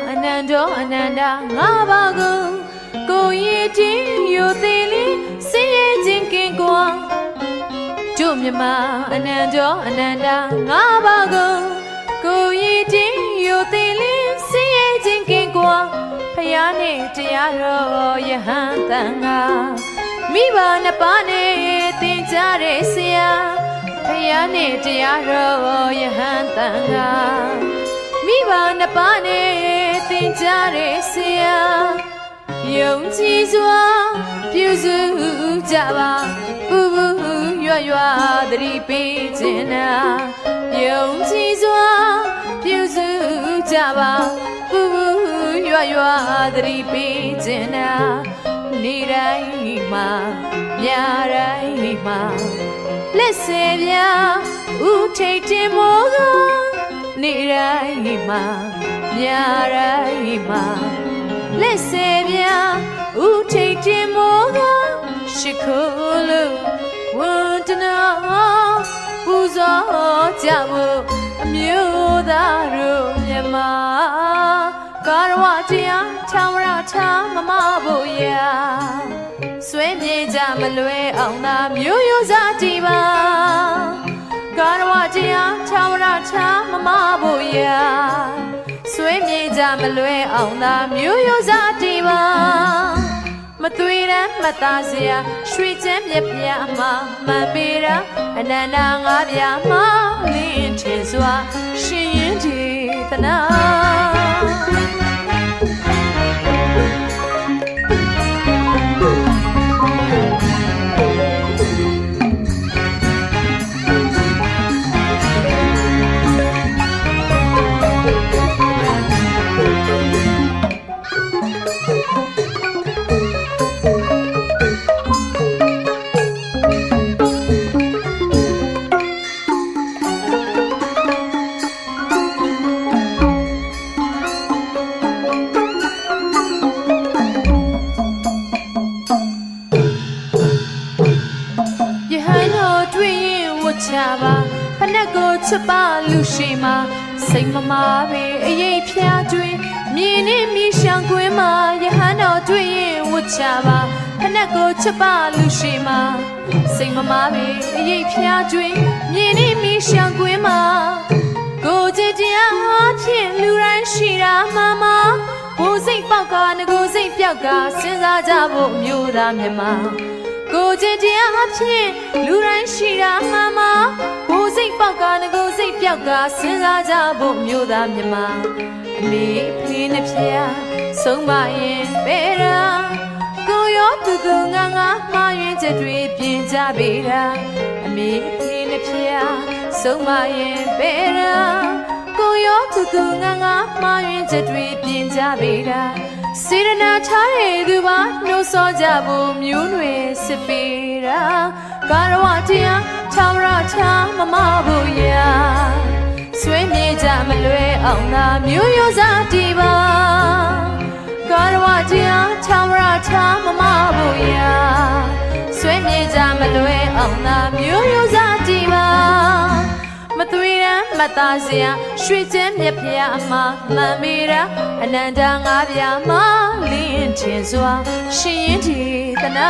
အနန္တောအနန္တငါးပါးကိုရည်တည်ယိုသေးလေးစင်ရဲ့ခြင်းကင်ကွာတို့မြမအနန္တောအနန္တငါးပါးကိုရည်တည်ယိုသေးလေးစင်ရဲ့ခြင်းကင်ကွာဖယားနဲ့တရားတော်ယဟန်တန်ကမိဘနှစ်ပါးနဲ့သင်ကြားတဲ့ဆရာဖယားနဲ့တရားတော်ယဟန်တန်ကမိဘနှစ်ပါးနဲ့သင်ကြားတဲ့ဆရာယုံကြည်စွာပြုစုကြပါပူပူရွရွသတိပေးခြင်းနာယုံကြည်စွာပြုစုကြပါပူပူရွရွသတိပေးခြင်းနာနေတိုင်းမှာညတိုင်းမှာလက်စေပြဥထိတ်တင်မိုးကနေတိုင်းမှာညတိုင်းမှာလက်စေပြဥထိတ်တင်မိုးကရှိခိုးလို့ဝန်တနာပူဇော်ကြဖို့အမျိုးသားတို့မြမကာရဝတရားချောင်းရထားမမဖို့ရာဆွေးမြေကြမလွဲအောင်သာမျိုးရိုးစားကြည်ပါကာရဝတရားချောင်းရထားမမဖို့ရာဆွေးမြေကြမလွဲအောင်သာမျိုးရိုးစားကြည်ပါမသွေးရမ်းမသားစရာရွှေချမ်းမြက်ပြားမှာမှန်ပေတာအနန္တငါးပြားမှာလင်းထင်စွာရှင်ရင်ဒီသနာဖနက်ကိုချစ်ပါလူရှိမှာစိတ်မမာပဲအရေးဖြာကျွေးမြင်းနဲ့မြေရှောင်ကွင်းမှာယဟန်တော်တွေ့ရင်ဝတ်ချပါဖနက်ကိုချစ်ပါလူရှိမှာစိတ်မမာပဲအရေးဖြာကျွေးမြင်းနဲ့မြေရှောင်ကွင်းမှာကိုကြည်တရားဖြင့်လူတိုင်းရှိတာမှာကိုစိတ်ပေါက်ကငကိုစိတ်ပြောက်ကစဉ်းစားကြဖို့မျိုးသားမြမကိုကြည်တရားဖြင့်လူတိုင်းရှိတာမှာကိုစိတ်ပေါက်ကငကိုစိတ်ပြောက်ကစဉ်းစားကြဖို့မျိုးသားမြမအမေအဖေနဲ့ဖျားဆုံးမရင်ပဲတာကိုရောသူကိုငါမှားရင်ချက်တွေပြင်ကြပေတာအမေအဖေနဲ့ဖျားဆုံးမရင်ပဲတာကိုရောသူကိုငါမှားရင်ချက်တွေပြင်ကြပေတာစေရနာထားတဲ့သူပါနှိုးဆော်ကြဖို့မျိုးတွေစစ်ပေတာကာရဝတရားချောင်းရချာမမဖို့ရာဆွေးမြေကြမလွဲအောင်သာမျိုးရိုးစားတည်ပါကာရဝတရားချောင်းရချာမမဖို့ရာဆွေးမြေကြမလွဲအောင်သာမျိုးရိုးစားတည်ပါမသွေးရမ်းမသားစရာရွှေချမ်းမြက်ပြားမှာမှန်ပေတာအနန္တငါးပြားမှာလင်းထင်စွာရှင်ရင်ဒီသနာ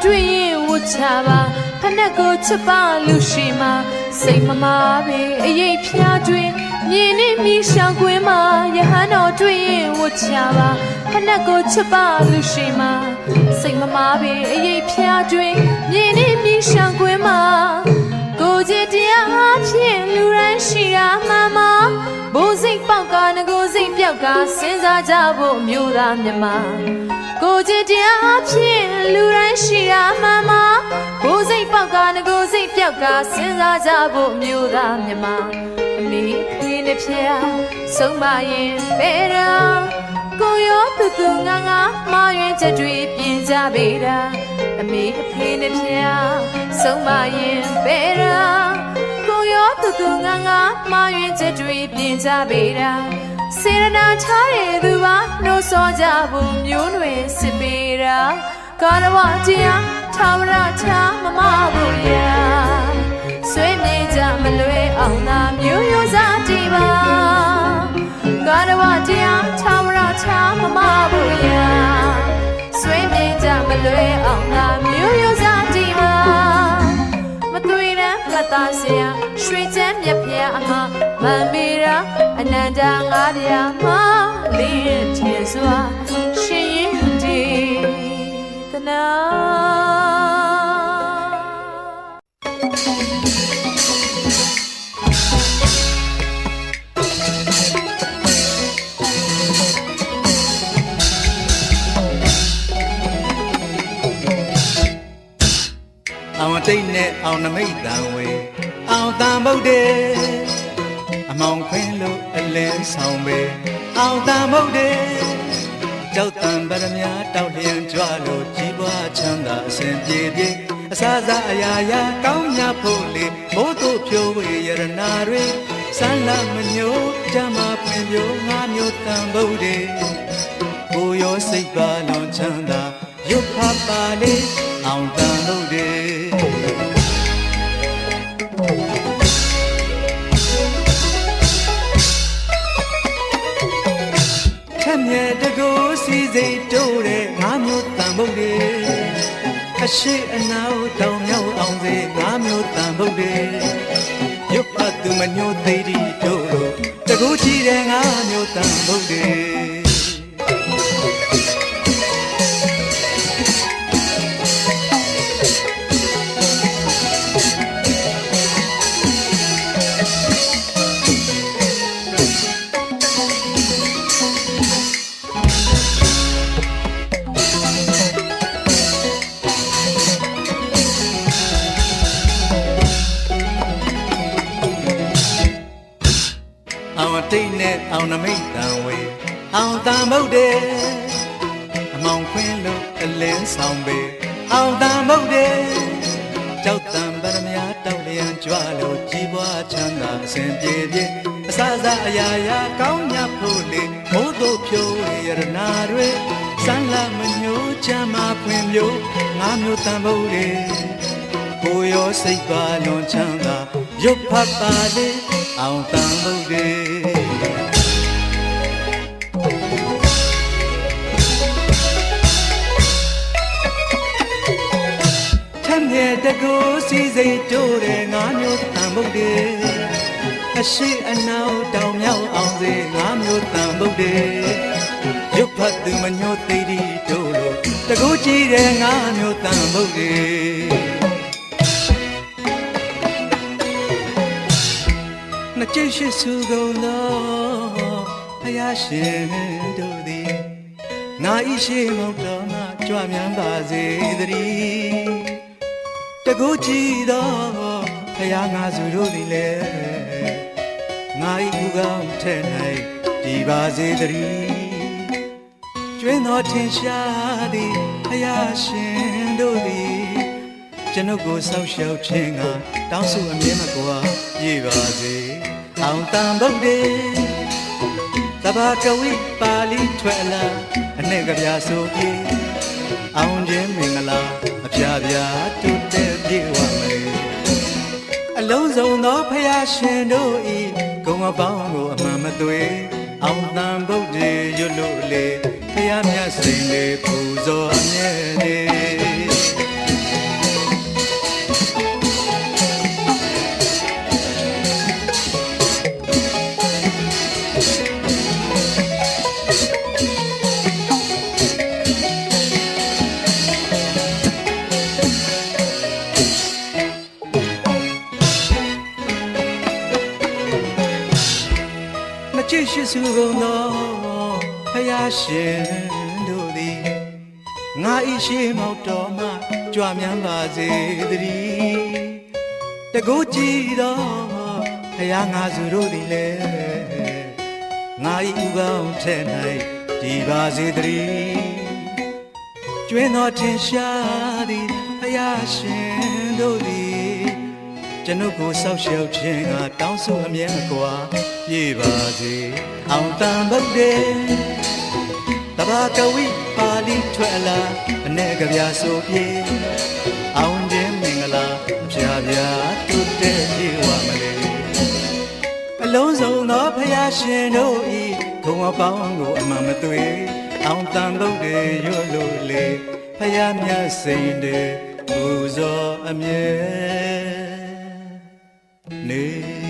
တွေ့ရင်ဝတ်ချပါဖနက်ကိုချစ်ပါလူရှိမှာစိတ်မမာပဲအရေးဖြာကျွေးမြင်းနဲ့မြေရှောင်ကွင်းမှာယဟန်တော်တွေ့ရင်ဝတ်ချပါဖနက်ကိုချစ်ပါလူရှိမှာစိတ်မမာပဲအရေးဖြာကျွေးမြင်းနဲ့မြေရှောင်ကွင်းမှာကို ကိုကြည်တရားဖြင့်လူတိုင်းရှိရာမှန်မှာဘိုးစိတ်ပေါက်ကငကိုစိတ်ပြောက်ကစဉ်းစားကြဖို့မျိုးသားမြမကိုကြည်တရားဖြင့်လူတိုင်းရှိရာမှန်မှာဘိုးစိတ်ပေါက်ကငကိုစိတ်ပြောက်ကစဉ်းစားကြဖို့မျိုးသားမြမအမေဖေးနဲ့ဖျားဆုံးမရင်ပဲရာကိုရောတူငါမှားရင်ချက်တွေပြင်ကြပေတာအမေအဖေနဲ့ဖျားဆုံးမရင်ပဲရာကိုရောတူငါမှားရင်ချက်တွေပြင်ကြပေတာစေရနာချရဲ့သူပါနှိုးဆော်ကြဖို့မျိုးနွယ်စစ်ပေတာကာရဝတရားထာဝရချမမဖို့ရာဆွေးမြေကြမလွဲအောင်သာမျိုးရိုးစားတည်ပါကာရဝတရားထာဝရချမမဖို့ရာဆွေးမြေကြမလွဲအောင်သာမျိုးရိုးစားတည်ပါမသွေရန်ကတာစရာရွှေချမ်းမြက်ဖျားအမမန်မီရာအနန္တငါးပြားမှာလင်းထင်စွာရှင်ရင်ဒီတနာအောင်တိတ်နဲ့အောင်နမိတ်တံဝေအောင်တံဗုဒ္ဓေအမောင်ခွင်းလို့အလင်းဆောင်ပေအောင်တံဗုဒ္ဓေကြောက်တံဗရမ ्या တောက်လျံကြွလို့ကြီးပွားချမ်းသာအစဉ်ပြေပြေအစားစားအရာရာကောင်းမြတ်ဖို့လေမိုးတို့ဖြိုးဝေရတနာတွေစမ်းလာမညို့ဓမ္မပွင့်ပြိုငါမျိုးတံဗုဒ္ဓေကိုရောစိတ်ပါလွန်ချမ်းသာရုပ်ဖပါလေအောင်တံဗုဒ္ဓေမြဲတကူစီစိတ်တိုးတဲ့ငါမျိုးတန်ဖို့တွေအရှိအနောက်တောင်မြောက်အောင်စေငါမျိုးတန်ဖို့တွေရုပ်ပတ်သူမညိုသေးတီတို့လို့တကူကြည့်တဲ့ငါမျိုးတန်ဖို့တွေတိတ်နဲ့အောင်နမိတ်တံဝေအောင်တံဗုဒ္ဓေအမောင်ခွင်းလို့အလင်းဆောင်ပေအောင်တံဗုဒ္ဓေကြောက်တံဗရမ ्या တောက်လျံကြွလို့ကြီးပွားချမ်းသာအစဉ်ပြေပြေအစားစားအရာရာကောင်းမြတ်ဖို့လေမိုးတို့ဖြိုးရတနာတွေစမ်းလာမညို့ချမ်းမဖွင့်မျိုးငါမျိုးတံဗုဒ္ဓေကိုရောစိတ်ပါလွန်ချမ်းသာရုပ်ဖတ်ပါလေအောင်တံဗုဒ္ဓေတကူစီစိတ်တိုးတဲ့ငါမျိုးတန်ဗုဒ္ဓေအရှိအနောက်တောင်မြောက်အောင်စေငါမျိုးတန်ဗုဒ္ဓေရုပ်ဖတ်သူမညိုသေးတီတို့လို့တကူကြည့်တဲ့ငါမျိုးတန်ဗုဒ္ဓေနှစ်ကျိတ်ရှိစုကုန်သောဘုရားရှင်တို့သည်ငါဤရှိမောတော်မှကြွမြန်ပါစေတည်းတကူကြည်သောဘုရားငါစုတို့သည်လည်းငါ၏ကူကောင်းထဲ၌တည်ပါစေတည်းကျွင်းသောထင်ရှားသည်ဘုရားရှင်တို့သည်ကျွန်ုပ်ကိုဆောက်ရှောက်ခြင်းကတောင်းစုအမြဲမကွာပြည့်ပါစေအောင်တံဗုဒ္ဓေသဘာကဝိပါဠိထွက်လာအနှဲ့ကဗျာဆိုပြေအောင်ခြင်းမင်္ဂလာအပြာပြာတုတဲ့ပြေဝမေအလုံးစုံသောဖယားရှင်တို့ဤဂုဏ်အပေါင်းကိုအမှန်မသွေအောင်တန်ဗုဒ္ဓေရွတ်လို့လေဖယားမြတ်စိန်လေးပူဇော်အမြဲနေ ရှိစုကုန်သောဖယားရှင်တို့သည်ငါဤရှိမောက်တော်မှကြွမြန်းပါစေတည်းတကူကြည်သောဖယားငါစုတို့သည်လည်းငါဤဥကောင်းထဲ၌ဒီပါစေတည်းကျွင်းတော်ထင်ရှားသည်ဖယားရှင်တို့သည်ကျွန်ုပ်ကိုဆောက်ရှောက်ခြင်းကတောင်းဆိုအမြဲမကွာပြေပါစေအောင်တန်ဗုဒ္ဓေတဘာကဝိပါဠိထွက်လာအနေကဗျာဆိုပြေအောင်ခြင်းမင်္ဂလာဖြာဖြာတုတဲ့ပြေဝမလဲအလုံးစုံသောဖယားရှင်တို့ဤဘုံအပေါင်းကိုအမှန်မသွေအောင်တန်ဗုဒ္ဓေရွတ်လို့လေဖယားမြတ်စိန်တဲ့ပူဇော်အမြဲနေ